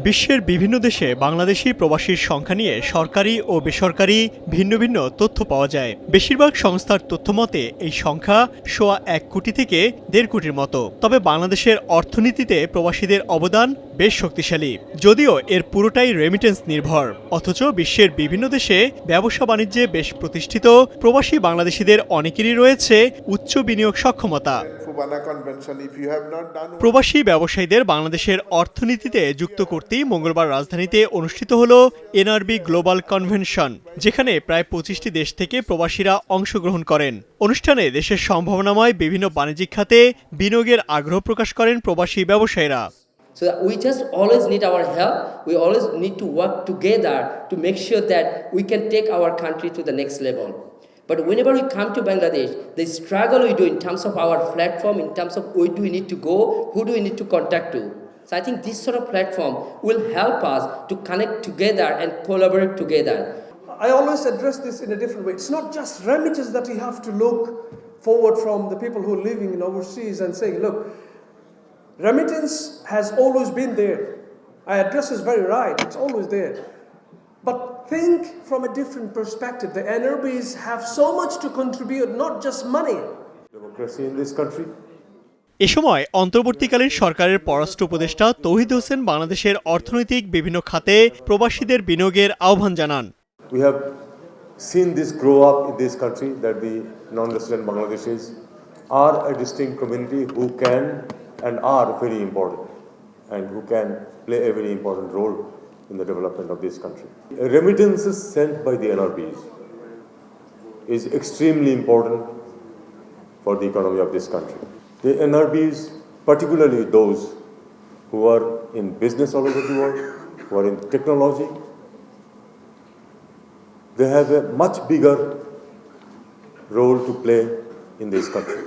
বিশ্বের বিভিন্ন দেশে বাংলাদেশি প্রবাসীর সংখ্যা নিয়ে সরকারি ও বেসরকারি ভিন্ন ভিন্ন তথ্য পাওয়া যায়। বেশিরভাগ সংস্থার তথ্যমতে এই সংখ্যা ১.১ কোটি থেকে ১.৫ কোটির মতো। তবে বাংলাদেশের অর্থনীতিতে প্রবাসীদের অবদান বেশ শক্তিশালী, যদিও এর পুরোটাই রেমিটেন্স নির্ভর। অথচ বিশ্বের বিভিন্ন দেশে ব্যবসা বাণিজ্যে বেশ প্রতিষ্ঠিত প্রবাসী বাংলাদেশিদের অনেকেরই রয়েছে উচ্চ বিনিয়োগ সক্ষমতা। প্রবাসী ব্যবসায়ীদের বাংলাদেশের অর্থনীতিতে যুক্ত করতেই মঙ্গলবার রাজধানীতে অনুষ্ঠিত হল এনআরবি গ্লোবাল কনভেনশন, যেখানে প্রায় ২৫টি দেশ থেকে প্রবাসীরা অংশগ্রহণ করেন। অনুষ্ঠানে দেশের সম্ভাবনাময় বিভিন্ন বাণিজ্যিক খাতে বিনিয়োগের আগ্রহ প্রকাশ করেন প্রবাসী ব্যবসায়ীরা। So we just always need our help. We always need to work together to make sure that we can take our country to the next level. But whenever we come to Bangladesh, the struggle we do in terms of our platform, in terms of where do we need to go, who do we need to contact to. So I think this sort of platform will help us to connect together and collaborate together. I always address this in a different way. It's not just remittance that we have to look forward from the people who are living in overseas and saying, look, remittance has always been there. I address this very right, it's always there. But think from a different perspective. The NRBs have so much to contribute, not just money. Democracy in this country. এ সময় অন্তর্বর্তীকালীন সরকারের পররাষ্ট্র উপদেষ্টা তৌহিদ হোসেন বাংলাদেশের অর্থনৈতিক বিভিন্ন খাতে প্রবাসীদের বিনিয়োগের আহ্বান জানান। We have seen this grow up in this country, that the non-resident Bangladeshis are a distinct community who can and are very important and who can play a very important role in the development of this country. Remittances sent by the NRBs is extremely important for the economy of this country. The NRBs, particularly those who are in business all over the world, who are in technology, they have a much bigger role to play in this country.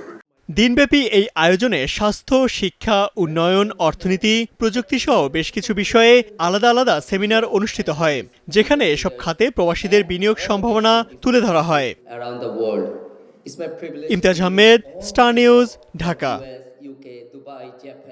দিনব্যাপী এই আয়োজনে স্বাস্থ্য, শিক্ষা, উন্নয়ন, অর্থনীতি, প্রযুক্তি সহ বেশ কিছু বিষয়ে আলাদা আলাদা সেমিনার অনুষ্ঠিত হয়, যেখানে এসব খাতে প্রবাসীদের বিনিয়োগ সম্ভাবনা তুলে ধরা হয়। Imtiaz Ahmed, star news, Dhaka. US, UK, Dubai, Japan.